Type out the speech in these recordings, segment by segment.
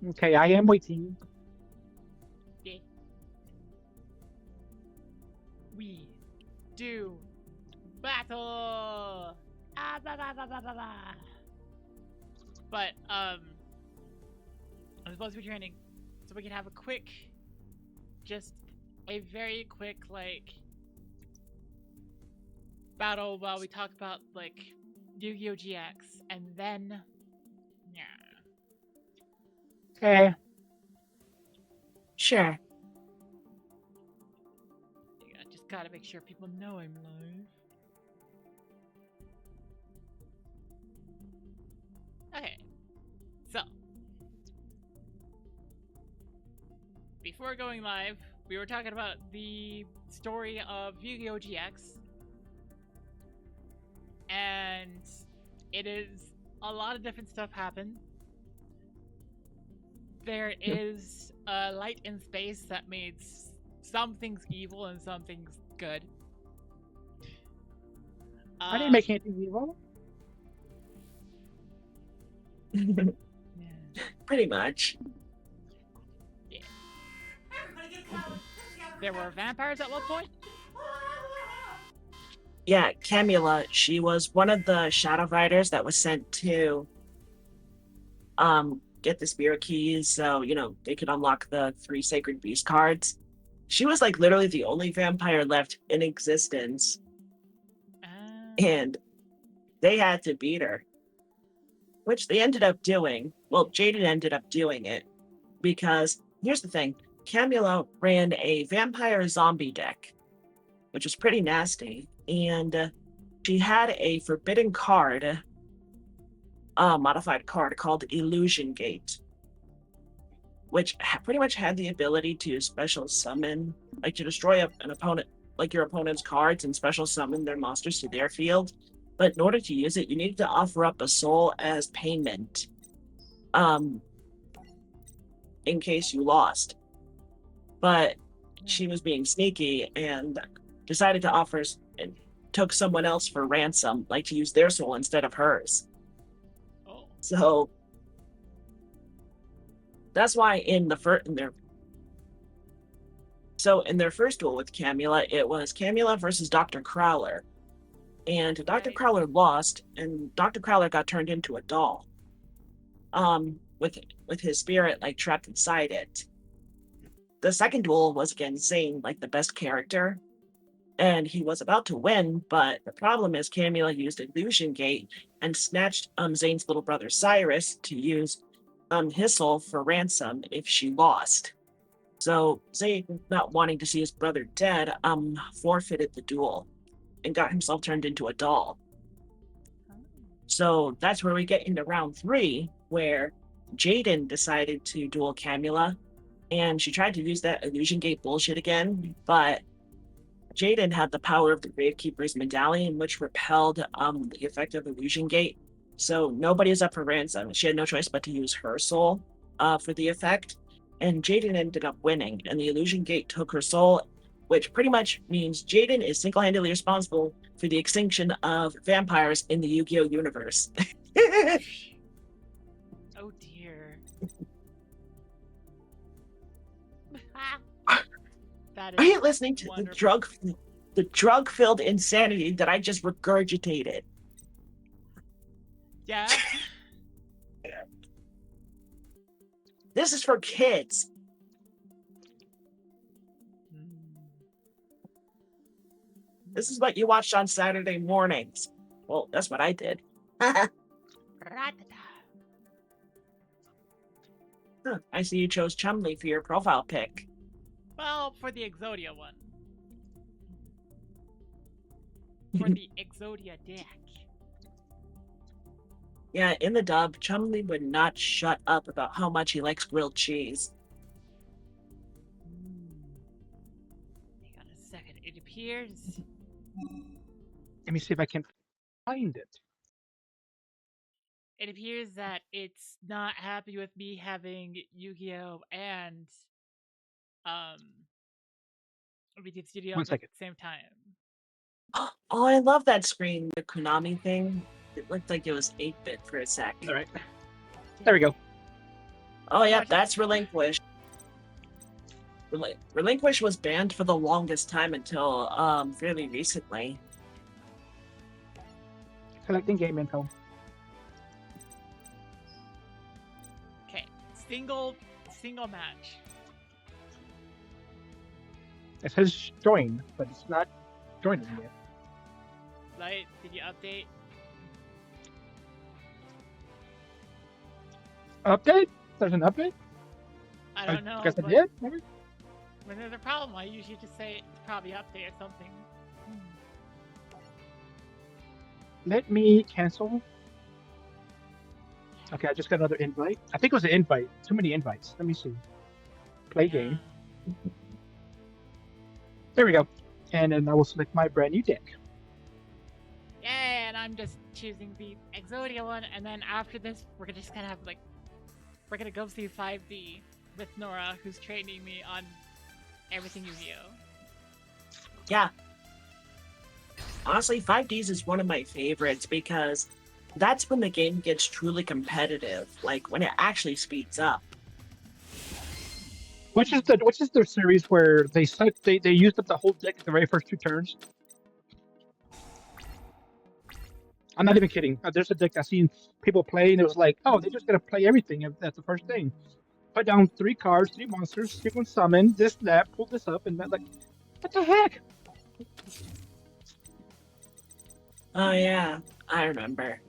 Okay, I am waiting. Yeah. We do battle. Ah, blah, blah, blah, blah, blah, blah. But I'm supposed to be training, so we can have a quick, just a very quick battle while we talk about Yu-Gi-Oh GX, and then yeah. Okay. Sure. Yeah, just gotta make sure people know I'm live. Okay, so before going live, we were talking about the story of Yu-Gi-Oh GX, and it is a lot of different stuff happen. There is a light in space that means some things evil and some things good. I didn't make anything evil. Yeah. Pretty much. Yeah. There were vampires at one point? Yeah, Camula, she was one of the Shadow Riders that was sent to get the spirit keys so, they could unlock the 3 Sacred Beast cards. She was like literally the only vampire left in existence. And they had to beat her. Which they ended up doing. Well, Jaden ended up doing it. Because here's the thing. Camula ran a vampire zombie deck, which was pretty nasty. And she had a forbidden card, modified card called Illusion Gate, which pretty much had the ability to special summon, like to destroy an opponent, like your opponent's cards, and special summon their monsters to their field. But in order to use it, you needed to offer up a soul as payment, in case you lost. But she was being sneaky and decided to offer and took someone else for ransom, like to use their soul instead of hers. Oh. So that's why in their first duel with Camula, it was Camula versus Dr. Crowler. And Dr. Crowler lost, and Dr. Crowler got turned into a doll. With his spirit trapped inside it. The second duel was against Zane, the best character. And he was about to win, but the problem is Camula used Illusion Gate and snatched Zane's little brother Cyrus to use his soul for ransom if she lost. So Zane, not wanting to see his brother dead, forfeited the duel and got himself turned into a doll. So that's where we get into round 3, where Jaden decided to duel Camula, and she tried to use that Illusion Gate bullshit again, but Jaden had the power of the Gravekeeper's Medallion, which repelled the effect of Illusion Gate. So nobody is up for ransom. She had no choice but to use her soul for the effect. And Jaden ended up winning, and the Illusion Gate took her soul, which pretty much means Jaden is single-handedly responsible for the extinction of vampires in the Yu-Gi-Oh universe. Oh dear. That is Are you listening to wonderful. the drug-filled insanity that I just regurgitated? Yeah. This is for kids. This is what you watched on Saturday mornings. Well, that's what I did. Huh, I see you chose Chumley for your profile pic. Well, for the Exodia one. For the Exodia deck. Yeah, in the dub, Chumley would not shut up about how much he likes grilled cheese. Hang on a second. It appears. Let me see if I can find it. It appears that it's not happy with me having Yu-Gi-Oh and VT Studios 1 at second. the same time. Oh, I love that screen, the Konami thing. It looked like it was 8-bit for a sec. All right. There we go. Oh, yeah, Watch it. that's Relinquish. Relinquish was banned for the longest time until fairly recently. Collecting game info. Okay, single match. It says join, but it's not joining yet. Light, did you update? Update? There's an update? I don't know. Guess I but did, maybe? when there's a problem, I usually just say it's probably update or something. Let me cancel. Okay, I just got another invite. I think it was an invite. Too many invites. Let me see. Play game. There we go. And then I will select my brand new deck. Yeah, and I'm just choosing the Exodia one, and then after this, we're just gonna have like, we're gonna go see 5D with Nora, who's training me on everything YuGiOh. Yeah. Honestly, 5Ds is one of my favorites because that's when the game gets truly competitive, like when it actually speeds up. Which is the series where they used up the whole deck at the very first 2 turns? I'm not even kidding. There's a deck I've seen people play, and it was like, oh, they're just gonna play everything. That's the first thing. Put down 3 cards, 3 monsters, sequence summon, this, that, pull this up, and that, like, what the heck? Oh yeah, I remember.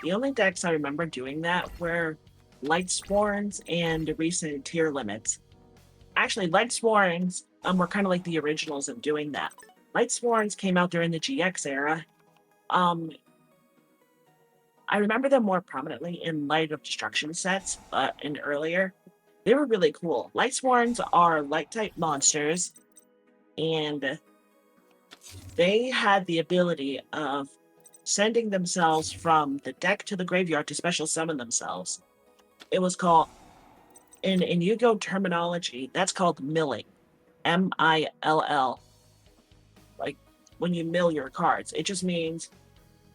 The only decks I remember doing that were Lightsworns and recent tier limits. Actually, Lightsworns were kind of like the originals of doing that. Lightsworns came out during the GX era. I remember them more prominently in Light of Destruction sets, and earlier. They were really cool. Lightsworns are light-type monsters, and they had the ability of sending themselves from the deck to the graveyard to special summon themselves. It was called, in YuGiOh terminology, that's called milling. M-I-L-L. Like, when you mill your cards. It just means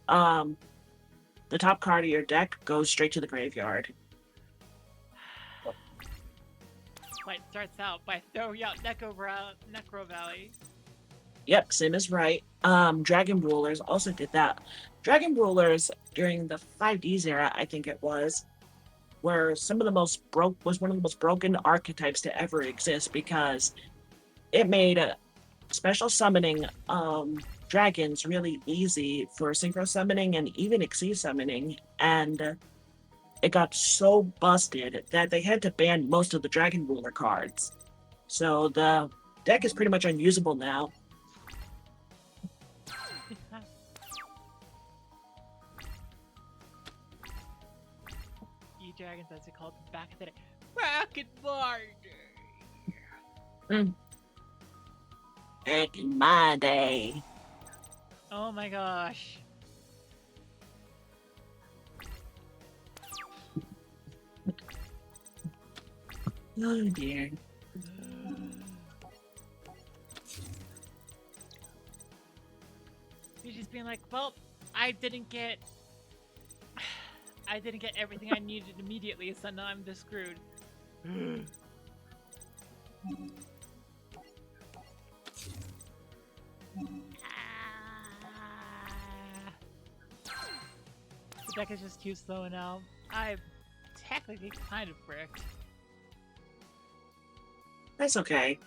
the top card of your deck goes straight to the graveyard. Light starts out by throwing out Necro Valley. Yep, Sim is right. Dragon Rulers also did that. Dragon Rulers during the 5Ds era, I think it was, were one of the most broken archetypes to ever exist because it made special summoning dragons really easy for synchro summoning and even Xyz summoning, and it got so busted that they had to ban most of the Dragon Ruler cards. So the deck is pretty much unusable now. E-Dragons, as they called them back in the day. Back in my day! Back in my day. Oh my gosh. Oh dear. You're just being like, well, I didn't get everything I needed immediately, so now I'm just screwed. The deck is just too slow now. I'm technically kind of bricked. That's okay.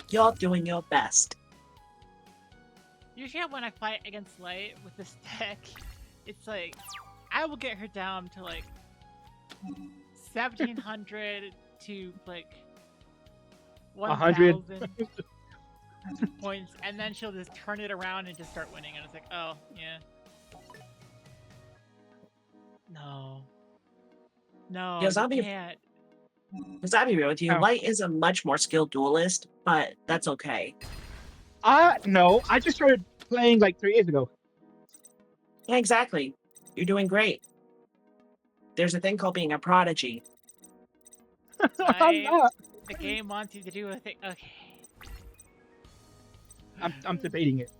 You're doing your best. Usually when I fight against Light with this deck, it's like, I will get her down to like 1700 to like 1000 points, and then she'll just turn it around and just start winning, and it's like, oh, yeah. No. No, Yeah, Zombie- you can't. Because I'll be real with you, Oh. Light is a much more skilled duelist, but that's okay. No, I just started playing like 3 years ago. Yeah, exactly. You're doing great. There's a thing called being a prodigy. I'm not. The game wants you to do a thing. Okay. I'm debating it.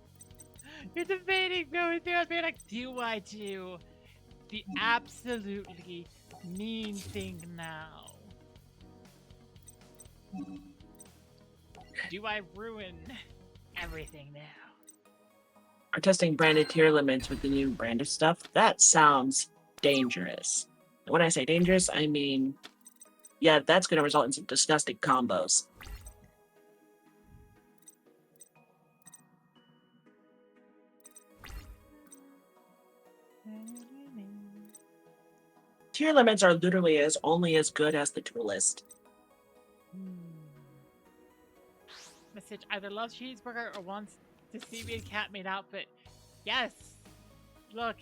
You're debating going through and being like, do I do the absolutely mean thing now? Do I ruin everything now? Are testing branded tier limits with the new branded stuff? That sounds dangerous. When I say dangerous, I mean, yeah, that's going to result in some disgusting combos. Tier limits are literally only as good as the tool list. Message either loves cheeseburger or wants to see me in Catmate outfit. Yes. Look.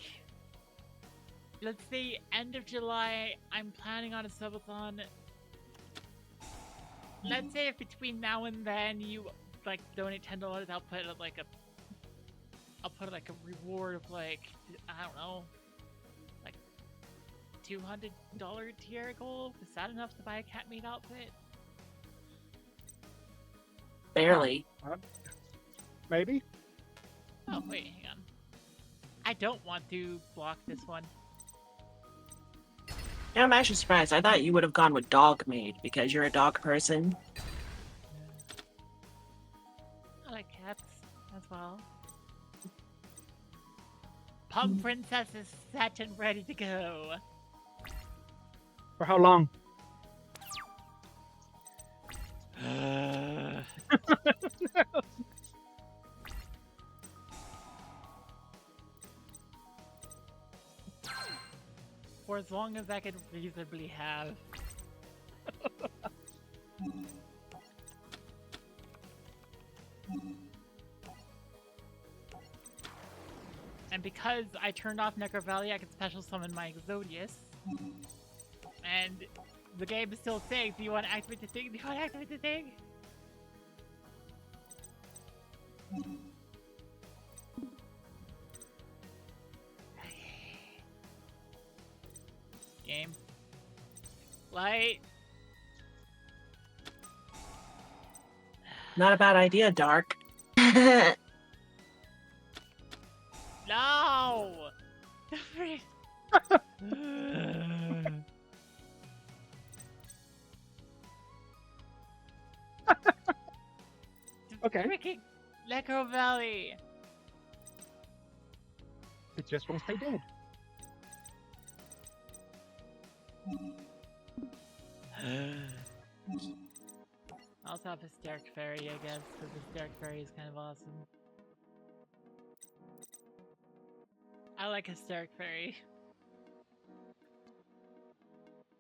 Let's see, end of July, I'm planning on a subathon. Let's say if between now and then you like donate $10, I'll put like a reward of like, I don't know, like $200 tier goal. Is that enough to buy a Catmate outfit? Barely. Maybe. Oh wait, hang on. I don't want to block this one. Yeah, I'm actually surprised. I thought you would have gone with dog maid because you're a dog person. I like cats as well. Pug Princess is set and ready to go. For how long? For as long as I can reasonably have. And because I turned off NorabelleVT, I can special summon my Exodius. And the game is still saying, do you want to activate the thing? Do you want to activate the thing? Game. Light. Not a bad idea, Dark. No! Okay. Freaking NorabelleVT! It just won't stay dead. I also have Hysteric Fairy, I guess, because Hysteric Fairy is kind of awesome. I like Hysteric Fairy.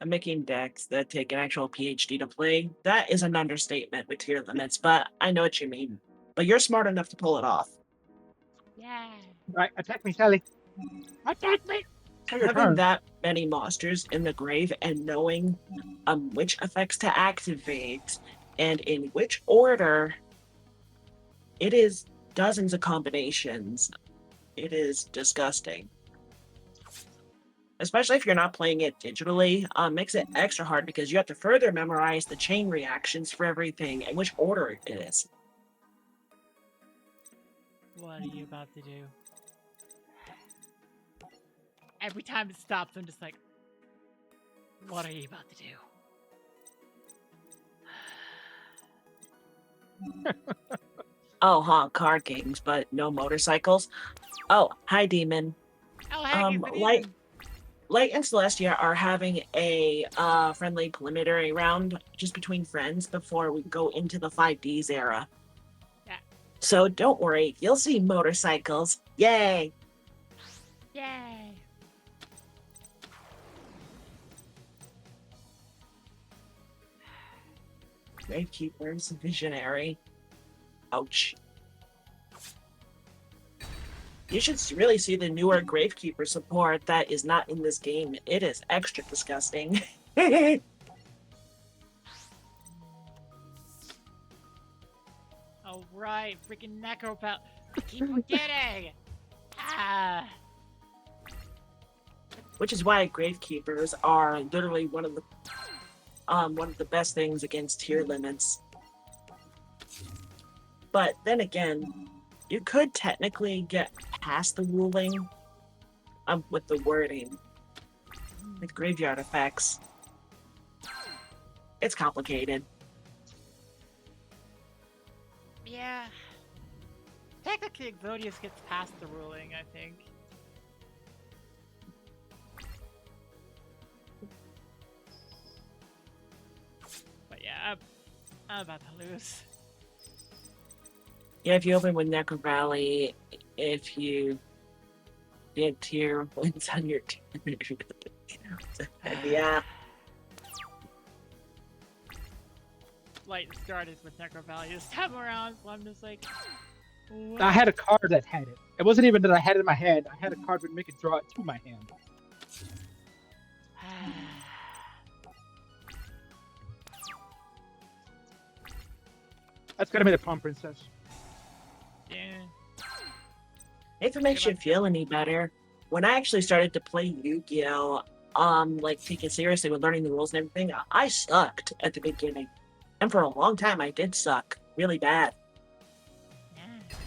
I'm making decks that take an actual PhD to play. That is an understatement with tier limits, but I know what you mean. But you're smart enough to pull it off. Yeah. Right, attack me, Sally. Attack me! It's your Having turn. that many monsters in the grave and knowing which effects to activate and in which order, it is dozens of combinations. It is disgusting. Especially if you're not playing it digitally, makes it extra hard because you have to further memorize the chain reactions for everything and which order it is. What are you about to do? Every time it stops, I'm just like, what are you about to do? Oh, card games, but no motorcycles. Oh, hi, Demon. Oh, heck, it's an Light, even- Light and Celestia are having a friendly preliminary round just between friends before we go into the 5Ds era. Yeah. So don't worry, you'll see motorcycles. Yay! Yay! Gravekeeper's Visionary. Ouch. You should really see the newer Gravekeeper support that is not in this game. It is extra disgusting. Oh, right, freaking Necropel. I keep forgetting! Ah! Which is why Gravekeepers are literally one of the best things against tier limits. But then again, you could technically get past the ruling with the wording, with graveyard effects. It's complicated. Yeah. Technically, Exodius gets past the ruling, I think. But yeah, I'm about to lose. Yeah, if you open with Necro Valley, if you get tier points on your turn. Yeah. Light started with Necro Valley this time around, so I'm just like, what? I had a card that had it. It wasn't even that I had it in my hand. I had a card that would make it draw it to my hand. That's gonna be the Prom Princess. Yeah. If it makes you feel any better, when I actually started to play Yu-Gi-Oh, like take it seriously with learning the rules and everything, I sucked at the beginning. And for a long time, I did suck really bad. Yeah.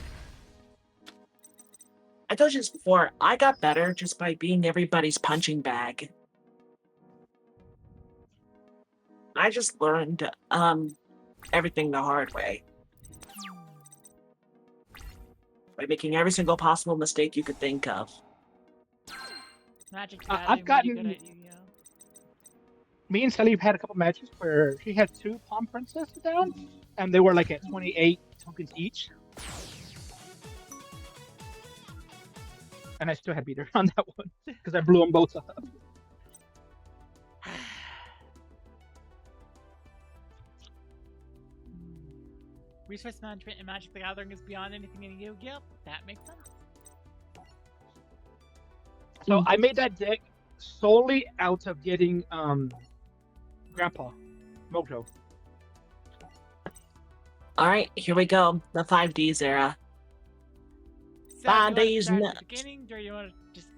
I told you this before, I got better just by being everybody's punching bag. I just learned everything the hard way. By making every single possible mistake you could think of. Magic I've Gathering gotten- really good at Yu-Gi-Oh. Me and Sally have had a couple matches where she had 2 Palm Princesses down, and they were like at 28 tokens each. And I still had beat her on that one because I blew them both up. Resource management in Magic the Gathering is beyond anything in Yu-Gi-Oh! That makes sense. So I made that deck solely out of getting Grandpa Mojo. Alright, here we go. The 5Ds era. So, do you wanna 5Ds start at nuts. the beginning, or you want to just...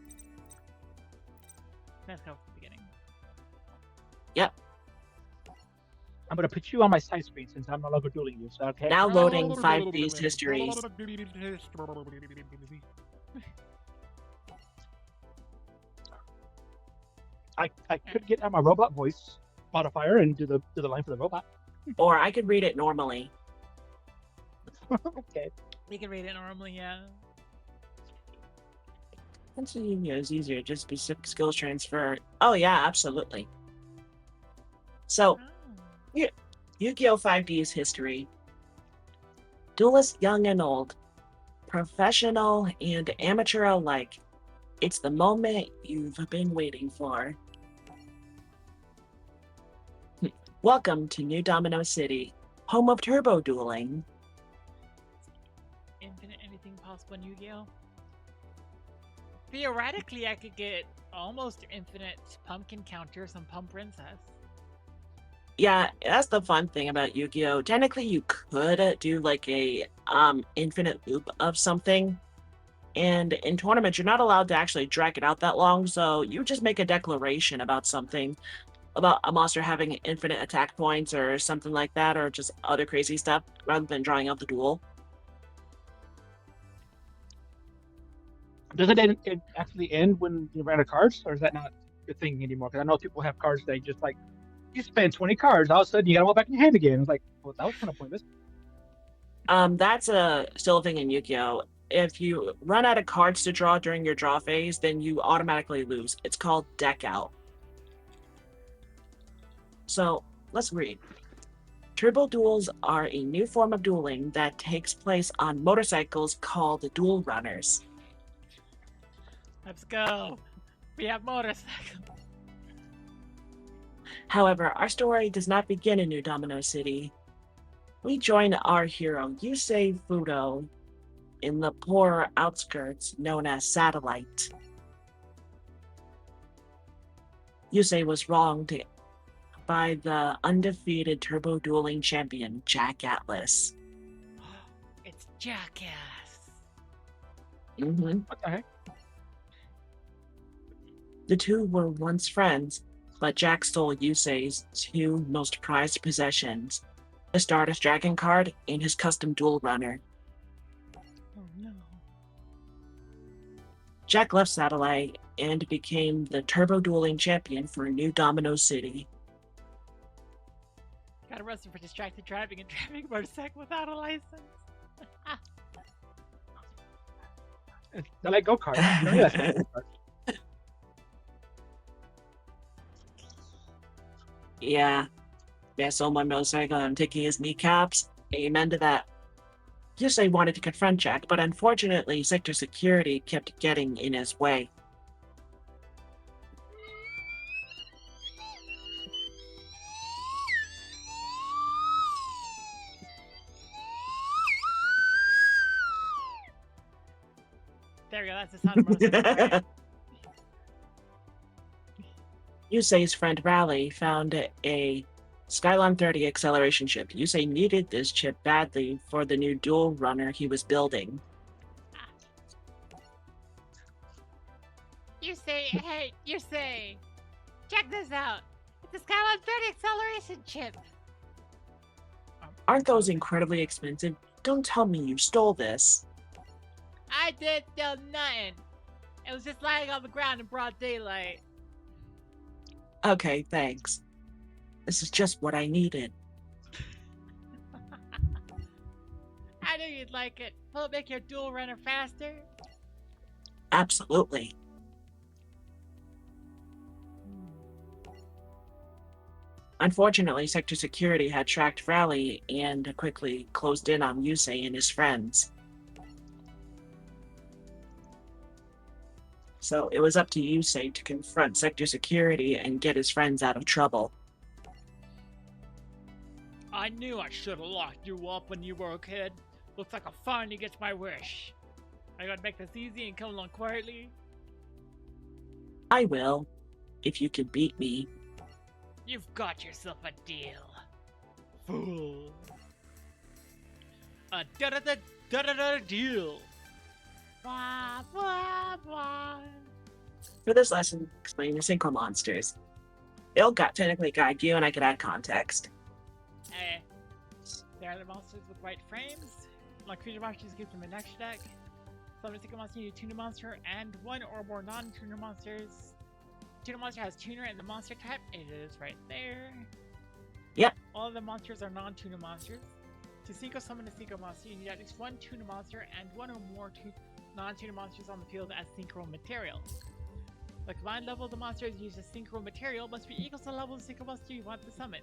Let's go from the beginning. I'm gonna put you on my side screen since I'm no longer dueling you. So okay. Now loading 5Ds histories. I could get out my robot voice modifier and do the line for the robot. Or I could read it normally. Okay. You can read it normally, yeah. That's is easier, just specific skills transfer. Oh yeah, absolutely. So, Oh. Yu-Gi-Oh! 5D's history. Duelists young and old, professional and amateur alike. It's the moment you've been waiting for. Welcome to New Domino City, home of turbo dueling. Infinite anything possible in Yu-Gi-Oh! Theoretically, I could get almost infinite pumpkin counters on Pump Princess. Yeah, that's the fun thing about Yu-Gi-Oh! Technically, you could do like a infinite loop of something. And in tournaments, you're not allowed to actually drag it out that long, so you just make a declaration about something, about a monster having infinite attack points or something like that, or just other crazy stuff, rather than drawing out the duel. Does it actually end when you run out of cards, or is that not a thing anymore? Because I know people have cards they just like you spend 20 cards, all of a sudden you got them all back in your hand again. It's like, well, that was kind of pointless. That's still a thing in Yu-Gi-Oh! If you run out of cards to draw during your draw phase, then you automatically lose. It's called deck out. So, let's read. Turbo duels are a new form of dueling that takes place on motorcycles called duel runners. Let's go! We have motorcycles! However, our story does not begin in New Domino City. We join our hero, Yusei Fudo, in the poorer outskirts known as Satellite. Yusei was wronged by the undefeated turbo dueling champion, Jack Atlas. It's Jackass! Mm-hmm. What the heck? The two were once friends, but Jack stole Yusei's 2 most prized possessions, the Stardust Dragon card, and his custom duel runner. Oh no. Jack left Satellite and became the Turbo Dueling Champion for New Domino City. Got arrested for distracted driving and driving a motorcycle without a license. They're like go-karts. Yeah, go-karts. Yeah. I sold my motorcycle and I'm taking his kneecaps. Amen to that. Yusei wanted to confront Jack, but unfortunately, sector security kept getting in his way. There we go, that's the sound of motorcycle. Yusei's friend Raleigh found a Skylon 30 acceleration chip. Yusei needed this chip badly for the new dual runner he was building. Hey, check this out. It's a Skylon 30 acceleration chip. Aren't those incredibly expensive? Don't tell me you stole this. I did steal nothing. It was just lying on the ground in broad daylight. Okay, thanks. This is just what I needed. I knew you'd like it. Will it make your dual runner faster? Absolutely. Unfortunately, Sector Security had tracked Raleigh and quickly closed in on Yusei and his friends. So it was up to Yusei to confront Sector Security and get his friends out of trouble. I knew I should have locked you up when you were a kid. Looks like I finally get my wish. I gotta make this easy and come along quietly. I will, if you can beat me. You've got yourself a deal. Fool. A da-da-da deal. Blah, blah, blah. For this lesson, explain the synchro monsters. They'll technically guide you, and I could add context. There are the monsters with white frames. Like creature monsters, give them an extra deck. Some synchro monsters need a tuner monster and one or more non-tuner monsters. Tuner monster has tuner and the monster type. It is right there. Yep. All of the monsters are non-tuner monsters. To synchro summon a synchro monster, you need at least one tuner monster and one or more non-tuner monsters on the field as synchro material. The combined level of the monsters used as synchro material must be equal to the level of the synchro monster you want to summon.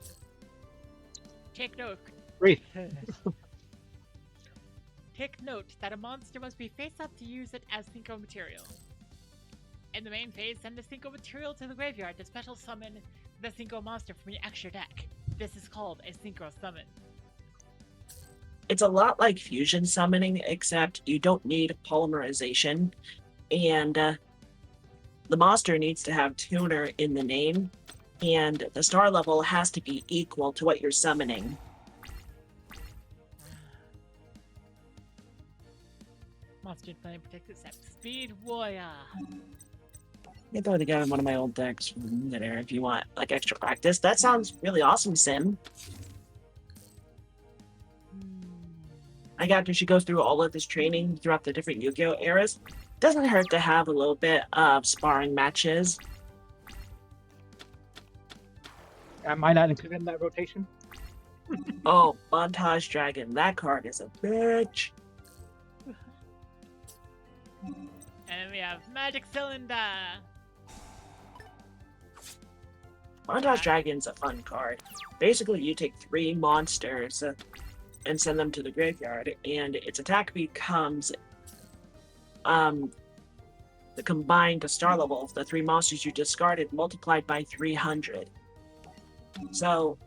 Take note. Great. Take note that a monster must be face up to use it as synchro material. In the main phase, send the synchro material to the graveyard to special summon the synchro monster from your extra deck. This is called a synchro summon. It's a lot like fusion summoning, except you don't need polymerization, and the monster needs to have tuner in the name, and the star level has to be equal to what you're summoning. Monster playing protected set. Speed Warrior. You can throw together one of my old decks from there if you want, like, extra practice. That sounds really awesome, Sim. I got after she goes through all of this training throughout the different YuGiOh eras. Doesn't hurt to have a little bit of sparring matches. I might not include in that rotation. Oh, Montage Dragon. That card is a bitch. And we have Magic Cylinder. Montage Dragon's a fun card. Basically, you take 3 monsters and send them to the graveyard, and its attack becomes the combined star level of the 3 monsters you discarded multiplied by 300. So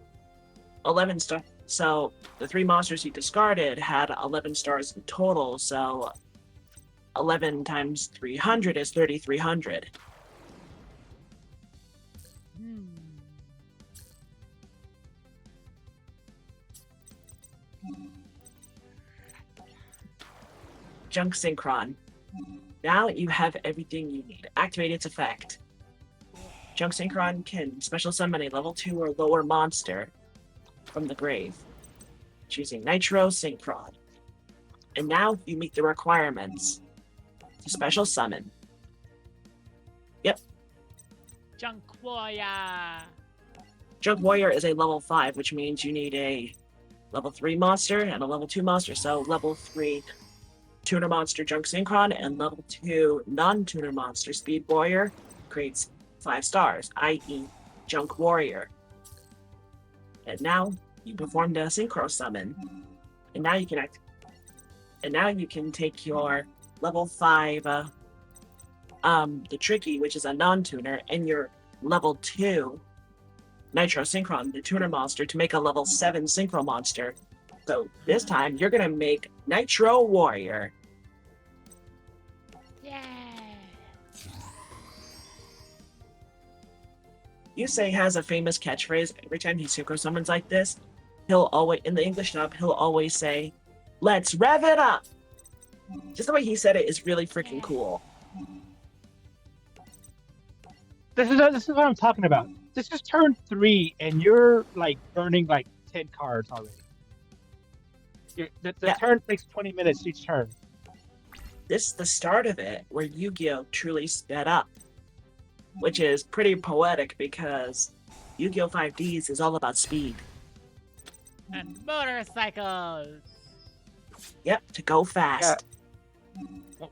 11 star. So the 3 monsters you discarded had 11 stars in total. So 11 times 300 is 3,300. Junk Synchron. Now you have everything you need. Activate its effect. Junk Synchron can special summon a level 2 or lower monster from the grave. choosing Nitro Synchron. And now you meet the requirements to special summon. Yep, Junk Warrior. Junk Warrior is a level 5, which means you need a level 3 monster and a level 2 monster. So level 3 tuner monster Junk Synchron and level 2 non-tuner monster Speed Warrior creates 5 stars, i.e. Junk Warrior. And now you performed a synchro summon. And now you can take your level 5 the Tricky, which is a non-tuner, and your level 2 Nitro Synchron, the tuner monster, to make a level 7 synchro monster. So this time you're gonna make Nitro Warrior. Yeah. Yusei has a famous catchphrase. Every time he synchro summons like this, he'll always, in the English dub, he'll always say, "Let's rev it up." Just the way he said it is really freaking cool. This is what I'm talking about. This is turn 3, and you're like burning like 10 cards already. The Yeah. turn takes 20 minutes each turn. This is the start of it, where Yu-Gi-Oh! Truly sped up. Which is pretty poetic because Yu-Gi-Oh! 5Ds is all about speed. And motorcycles. Yep, to go fast.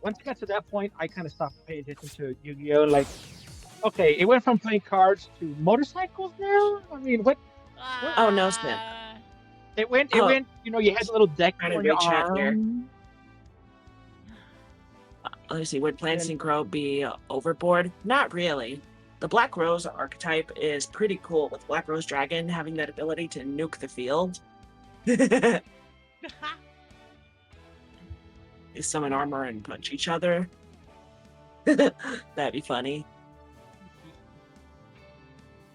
Once I got to that point, I kind of stopped paying attention to Yu-Gi-Oh! Like, okay, it went from playing cards to motorcycles now? I mean, what? Oh, no, Smith. It went, Oh. you know, you had a little deck Trying to on your reach out here. arm. Let's see, would Plan Synchro be overboard? Not really. The Black Rose archetype is pretty cool, with Black Rose Dragon having that ability to nuke the field. They summon armor and punch each other. That'd be funny.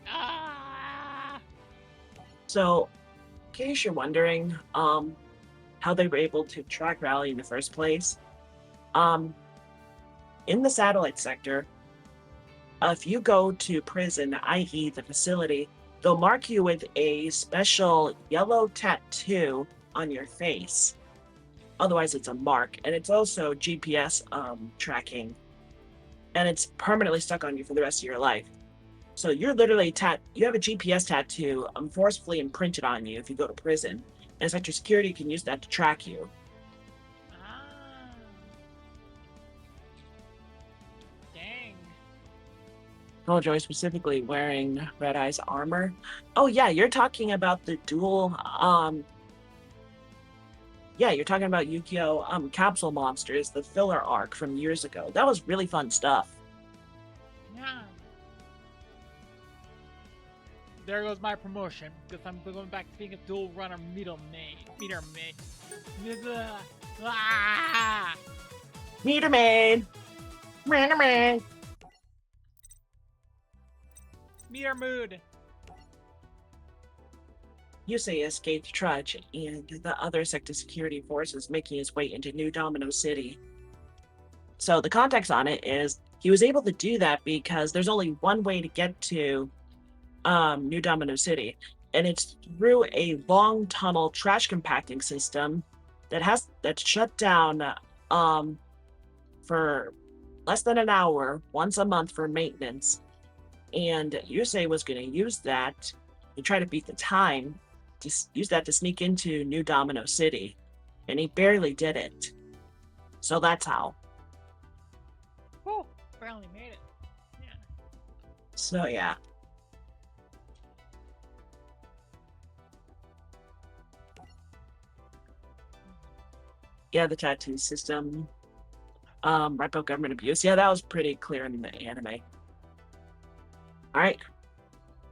Ah! So, in case you're wondering how they were able to track Rally in the first place, in the satellite sector, if you go to prison, i.e. the facility, they'll mark you with a special yellow tattoo on your face. Otherwise, it's a mark, and it's also GPS tracking, and it's permanently stuck on you for the rest of your life. So you're literally you have a GPS tattoo forcefully imprinted on you if you go to prison, and sector security can use that to track you. Ah. Dang. Killjoy specifically wearing Red Eye's armor. Oh yeah, you're talking about the dual yeah, you're talking about YuGiOh capsule monsters, the filler arc from years ago. That was really fun stuff. Yeah. There goes my promotion, because I'm going back to being a dual runner meter maid. Ah! Meter maid! Meter maid! Meter mood. Yusei escaped Trudge and the other sector security forces making his way into New Domino City. So the context on it is he was able to do that because there's only one way to get to New Domino City, and it's through a long tunnel trash compacting system that's shut down for less than an hour once a month for maintenance. And Yusei was going to use that to try to beat the time, to use that to sneak into New Domino City, and he barely did it. So that's how. Whew, barely made it. Yeah. So yeah. Yeah, the tattoo system. Right about government abuse. Yeah, that was pretty clear in the anime. Alright.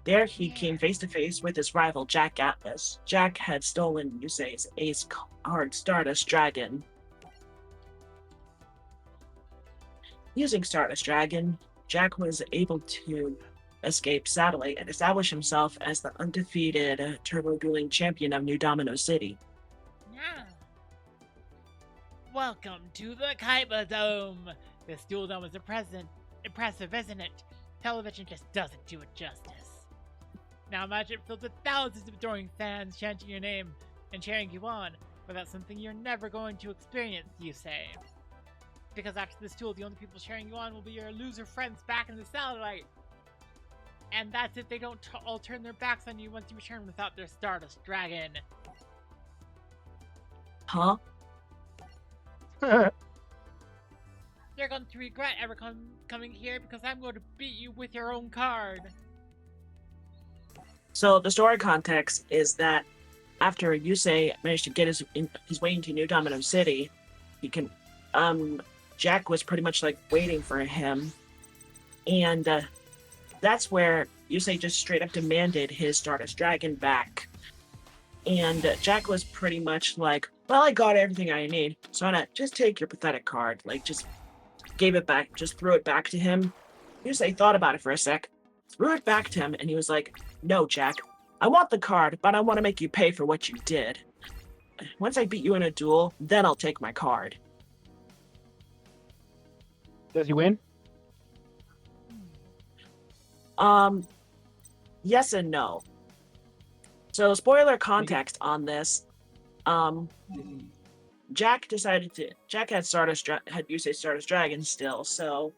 There he came face to face with his rival Jack Atlas. Jack had stolen Yusei's ace card Stardust Dragon. Using Stardust Dragon, Jack was able to escape Satellite and establish himself as the undefeated turbo dueling champion of New Domino City. Yeah. Welcome to the Kaiba Dome. This dual dome is impressive, isn't it? Television just doesn't do it justice. Now imagine it filled with thousands of adoring fans chanting your name and cheering you on, but that's something you're never going to experience, you say. Because after this duel, the only people cheering you on will be your loser friends back in the satellite. And that's if they don't all turn their backs on you once you return without their Stardust Dragon. Huh? You're going to regret ever coming here because I'm going to beat you with your own card. So the story context is that after Yusei managed to get his way into New Domino City, he can, Jack was pretty much like waiting for him, and that's where Yusei just straight up demanded his Stardust Dragon back. And Jack was pretty much like, well, I got everything I need, so Anna, just take your pathetic card. Like, just gave it back, just threw it back to him. Yusei thought about it for a sec, threw it back to him, and he was like, no, Jack, I want the card, but I want to make you pay for what you did. Once I beat you in a duel, then I'll take my card. Does he win? Yes and no. So spoiler context on this, Jack had Yusei Stardust Dragon still, so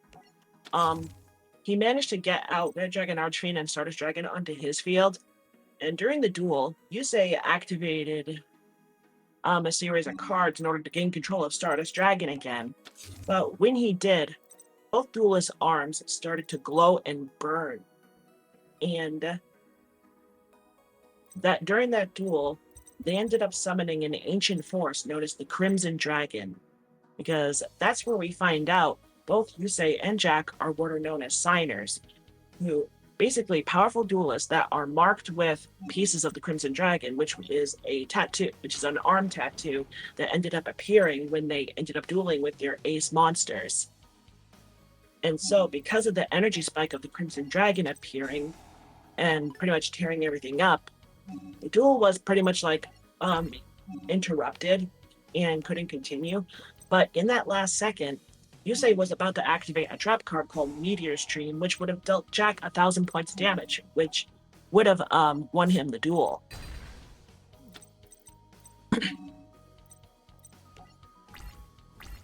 he managed to get out Red Dragon, Archfiend, and Stardust Dragon onto his field, and during the duel, Yusei activated a series of cards in order to gain control of Stardust Dragon again. But when he did, both duelists' arms started to glow and burn. And that during that duel, they ended up summoning an ancient force known as the Crimson Dragon, because that's where we find out both Yusei and Jack are what are known as signers, who basically powerful duelists that are marked with pieces of the Crimson Dragon, which is a tattoo, which is an arm tattoo that ended up appearing when they ended up dueling with their ace monsters. And so, because of the energy spike of the Crimson Dragon appearing and pretty much tearing everything up, the duel was pretty much like interrupted and couldn't continue. But in that last second, Yusei was about to activate a trap card called Meteor Stream, which would have dealt Jack 1,000 points of damage, which would have won him the duel.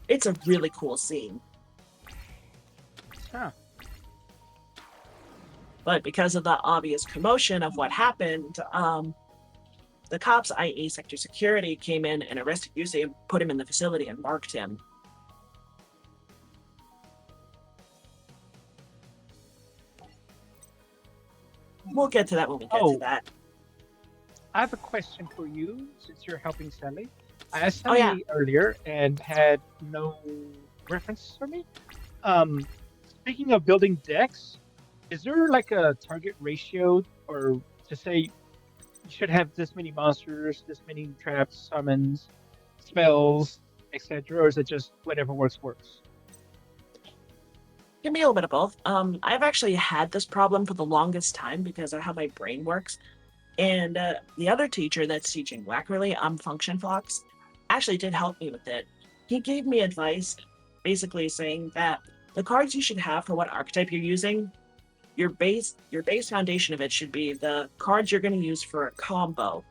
It's a really cool scene. Huh. But because of the obvious commotion of what happened, the cops, i.e. Sector Security, came in and arrested Yusei and put him in the facility and marked him. We'll get to that when we get to that. I have a question for you, since you're helping Sally. I asked Sally earlier and had no reference for me. Speaking of building decks, is there like a target ratio, or to say you should have this many monsters, this many traps, summons, spells, etc., or is it just whatever works? Give me a little bit of both. I've actually had this problem for the longest time because of how my brain works. And the other teacher that's teaching Wackerly, Function Fox, actually did help me with it. He gave me advice, basically saying that the cards you should have for what archetype you're using, your base foundation of it should be the cards you're going to use for a combo.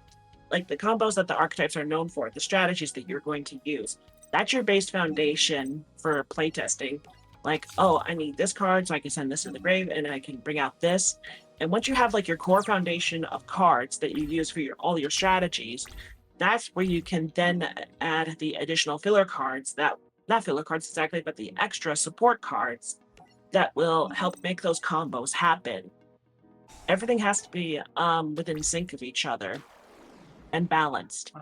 Like the combos that the archetypes are known for, the strategies that you're going to use. That's your base foundation for playtesting. Like, oh, I need this card so I can send this to the grave and I can bring out this. And once you have like your core foundation of cards that you use for all your strategies, that's where you can then add the additional filler cards not filler cards exactly, but the extra support cards that will help make those combos happen. Everything has to be within sync of each other and balanced.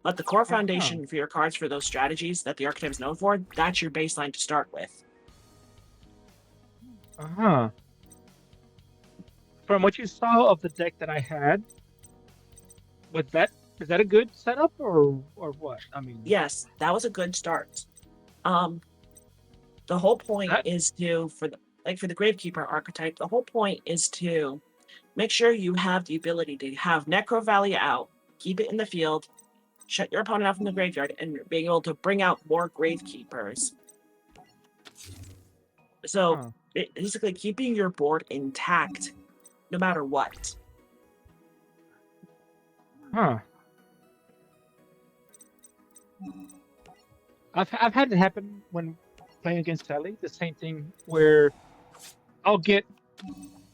But the core foundation for your cards for those strategies that the archetype is known for, that's your baseline to start with. From what you saw of the deck that I had, is that a good setup or what? I mean, yes, that was a good start. The whole point is for the Gravekeeper archetype, the whole point is to make sure you have the ability to have Necro Valley out, keep it in the field, shut your opponent out from the graveyard, and being able to bring out more Gravekeepers. So basically keeping your board intact no matter what. I've had it happen when playing against Sally. The same thing where I'll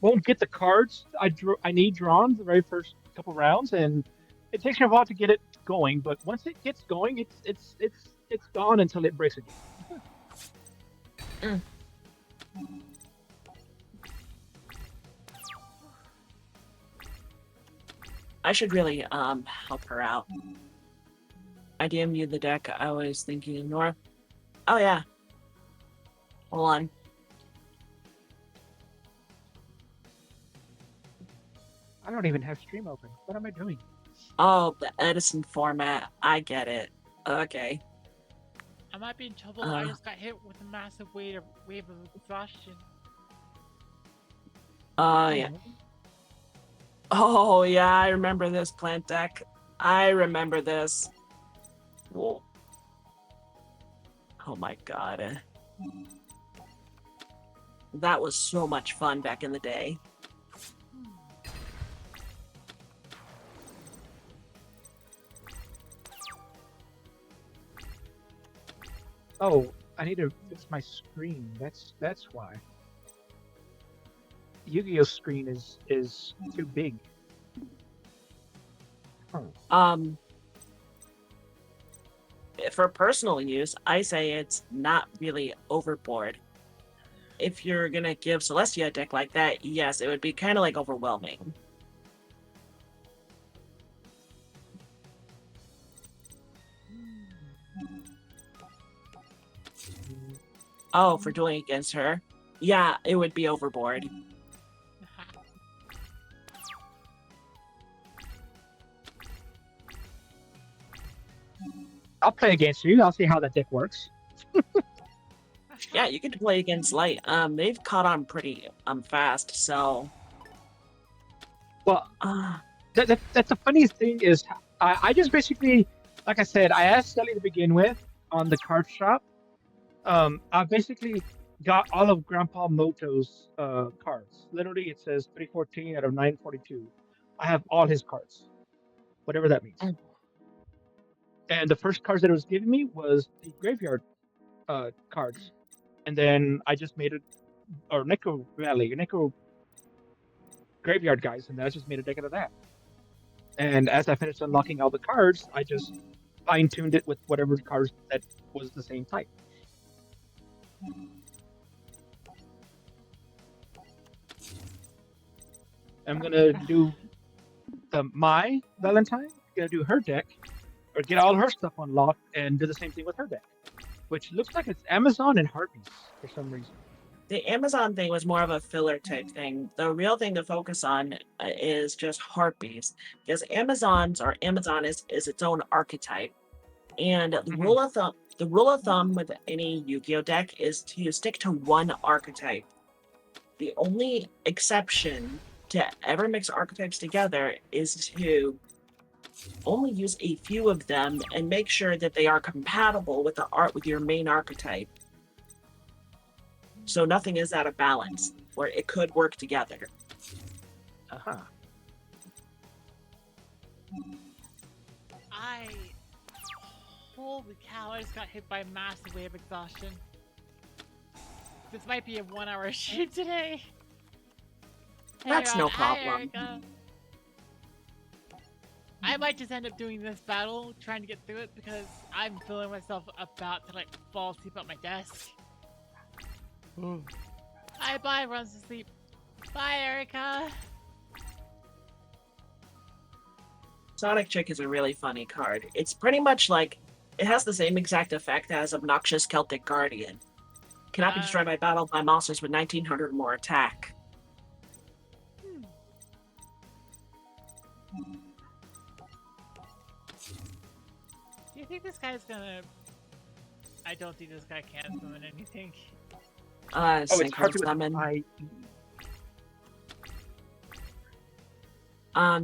won't get the cards I need drawn the very first couple rounds, and it takes me a while to get it going. But once it gets going, it's gone until it breaks again. Mm. I should really help her out. I DM'd you the deck. I was thinking of Nora. Oh yeah. Hold on. I don't even have stream open. What am I doing? Oh, the Edison format. I get it. Okay. I might be in trouble. I just got hit with a massive wave of exhaustion. Yeah. Oh yeah, I remember this plant deck. I remember this. Whoa. Oh my god. That was so much fun back in the day. Oh, I need to fix my screen. That's why. YuGiOh's screen is too big. Huh. For personal use, I say it's not really overboard. If you're gonna give Celestia a deck like that, yes, it would be kind of like overwhelming. Oh, for dueling against her? Yeah, it would be overboard. I'll play against you. I'll see how that deck works. Yeah, you can play against Light. They've caught on pretty fast, so Well, that's the funniest thing is I just basically, like I said, I asked Sally to begin with on the card shop. I basically got all of Grandpa Moto's cards. Literally, it says 314 out of 942. I have all his cards, whatever that means. Mm. And the first cards that it was giving me was the graveyard cards, and then I just made it, or Necro Valley, Necro graveyard guys, and I just made a deck out of that. And as I finished unlocking all the cards, I just fine tuned it with whatever cards that was the same type. I'm gonna do my Valentine. Gonna do her deck, or get all her stuff unlocked, and do the same thing with her deck, which looks like it's Amazon and Harpies for some reason. the Amazon thing was more of a filler type thing. The real thing to focus on is just Harpies, because Amazon is its own archetype, and the rule of thumb with any Yu-Gi-Oh deck is to stick to one archetype. The only exception to ever mix archetypes together is to only use a few of them and make sure that they are compatible with with your main archetype. So nothing is out of balance, where it could work together. Uh-huh. Holy cow, I just got hit by a massive wave of exhaustion. This might be a 1-hour stream today. That's no Hi, problem. Erica. I might just end up doing this battle, trying to get through it, because I'm feeling myself about to, like, fall asleep at my desk. Hi, bye, runs to sleep. Bye, Erica. Sonic Chick is a really funny card. It's pretty much like, it has the same exact effect as Obnoxious Celtic Guardian. Cannot be destroyed by battle by monsters with 1900 or more attack. Do you think this guy's gonna... I don't think this guy can summon anything. It's Synchro hard to summon.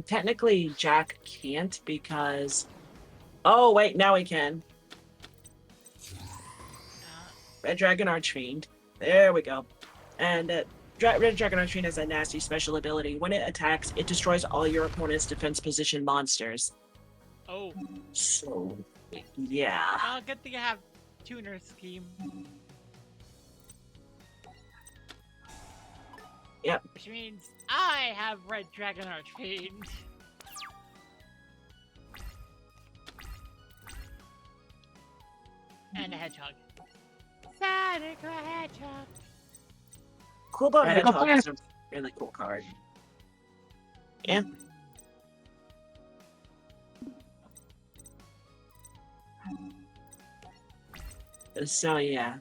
Technically Jack can't because... Oh, wait, now he can. Red Dragon Archfiend. There we go. And Red Dragon Archfiend has a nasty special ability. When it attacks, it destroys all your opponent's defense position monsters. Oh. So Yeah. Well, good thing I have tuner scheme. Yep. Which means I have Red Dragon Archfiend. And a Hedgehog. Sonic the Hedgehog. Cool about Gotta go Hedgehog is fast. a really cool card. Yeah. So yeah.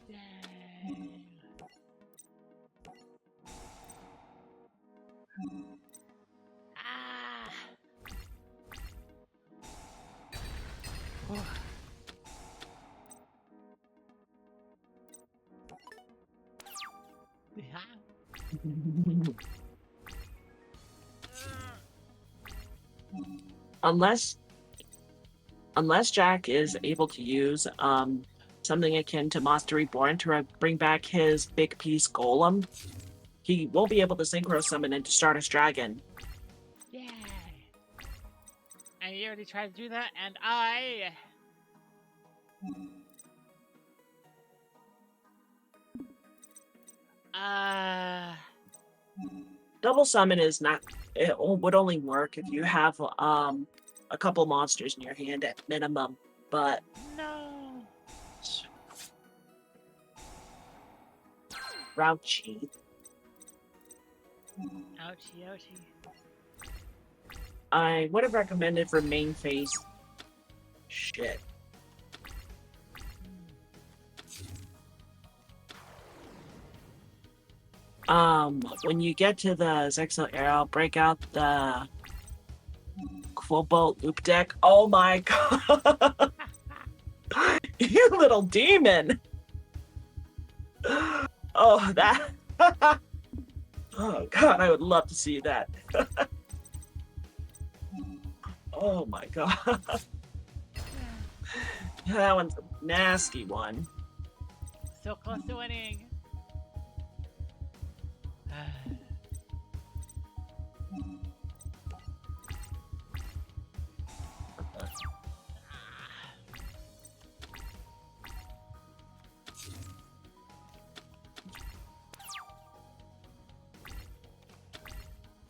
Dang. Ah. Whew. Yeah. Unless Jack is able to use something akin to Monster Reborn to bring back his big piece golem, he won't be able to synchro summon into Stardust Dragon. Yeah. And you already tried to do that, and I. Double summon is not. It would only work if you have a couple monsters in your hand at minimum. But No. Grouchy. Ouchie, ouchie. I would have recommended for main phase. Shit. When you get to the Zexo Arrow, break out the Quobolt loop deck. Oh my god! You little demon! Oh, that. Oh god, I would love to see that. Oh my god. That one's a nasty one. So close to winning.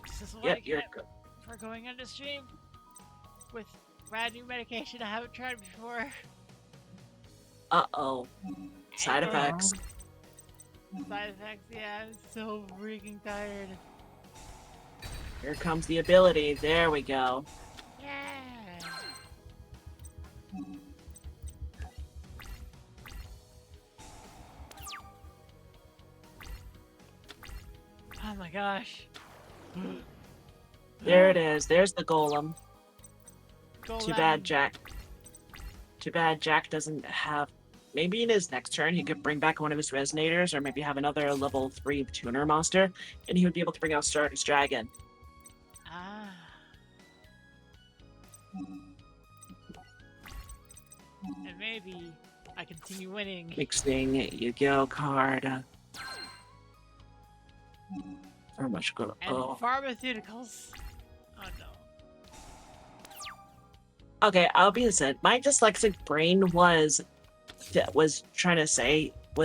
This is what I Yep, you're get good. for going on the stream with brand new medication I haven't tried before. Uh-oh. Side And effects. Side effects, yeah, I'm so freaking tired. Here comes the ability. There we go. Yeah. Oh my gosh. There it is. There's the golem. Go Too Lemon. bad Jack. Too bad Jack doesn't have. Maybe in his next turn he could bring back one of his resonators, or maybe have another level 3 tuner monster, and he would be able to bring out Stardust Dragon. Ah. And maybe I continue winning. Mixing YuGiOh card. Very much good. And Oh. pharmaceuticals. Oh no. Okay, I'll be said. My dyslexic brain was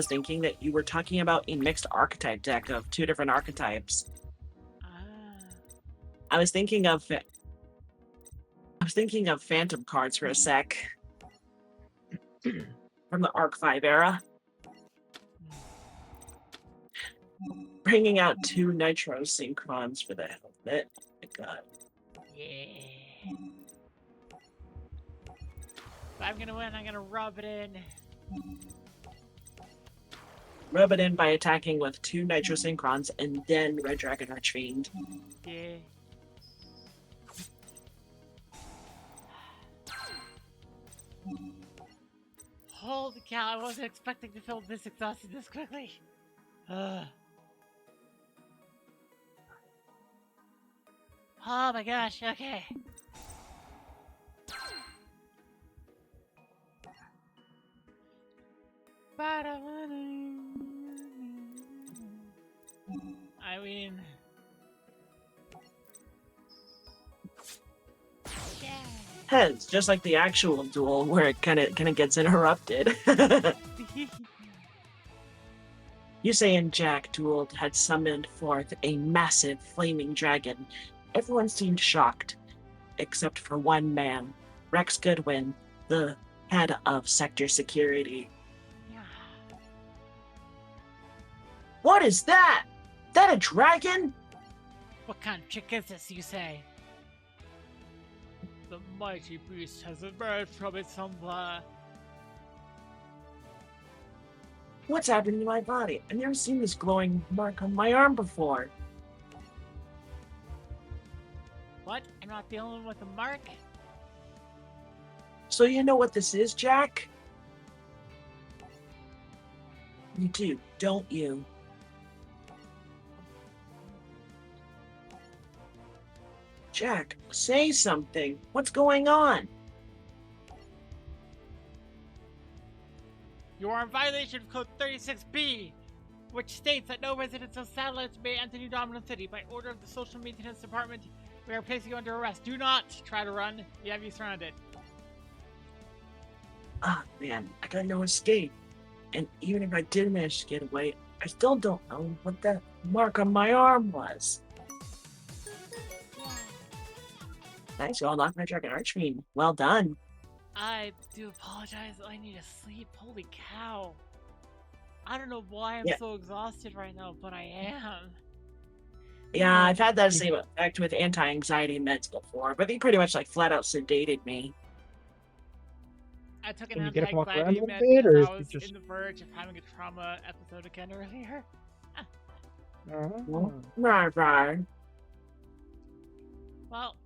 thinking that you were talking about a mixed archetype deck of 2 different archetypes. Ah. I was thinking of phantom cards for a sec. From the Arc 5 era. Bringing out 2 Nitro Synchrons for the helmet. Oh my god. Yeah. If I'm gonna win, I'm gonna rub it in. Rub it in by attacking with 2 Nitro Synchrons and then Red Dragon Archfiend. Yeah. Holy cow, I wasn't expecting to feel this exhausted this quickly. Ugh. Oh my gosh, okay. I mean, It's just like the actual duel where it kind of gets interrupted. Yusei and Jack dueled had summoned forth a massive flaming dragon. Everyone seemed shocked, except for one man, Rex Goodwin, the head of sector security. Yeah. What is that? That a dragon? What kind of trick is this, you say? The mighty beast has emerged from its somewhere. What's happening to my body? I've never seen this glowing mark on my arm before. What? I'm not the only one with a mark? So you know what this is, Jack? You do, don't you? Jack, say something. What's going on? You are in violation of Code 36B, which states that no residents of satellites may enter New Dominant City. By order of the Social Maintenance Department, we are placing you under arrest. Do not try to run. We have you surrounded. Ah, man, I got no escape. And even if I did manage to get away, I still don't know what that mark on my arm was. Nice, you all knocked my dragon archfiend. Well done. I do apologize. I need to sleep. Holy cow. I don't know why I'm Yeah. so exhausted right now, but I am. Yeah, I've had that same effect with anti-anxiety meds before, but they pretty much like flat out sedated me. I took Can an you get up off the anti-anxiety ground a med little bit, or because is I it was just- in the verge of having a trauma episode again earlier. Oh. Rar. Well,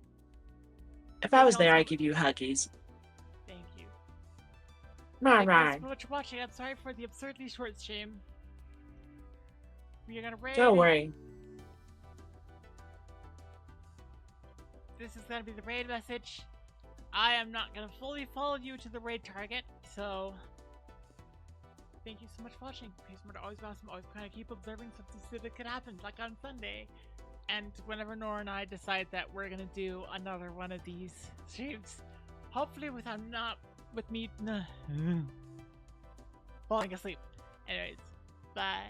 If I was Tell us there, I'd what- give you huggies. thank you. Rar. Thank you so much for watching. I'm sorry for the absurdly short stream. We are gonna raid. Don't worry. This is gonna be the raid message. I am not gonna fully follow you to the raid target, so thank you so much for watching. Please remember to always be awesome, always kind of keep observing something stupid could happen, like on Sunday. And whenever Nora and I decide that we're gonna do another one of these streams, hopefully with me falling asleep. Anyways, bye.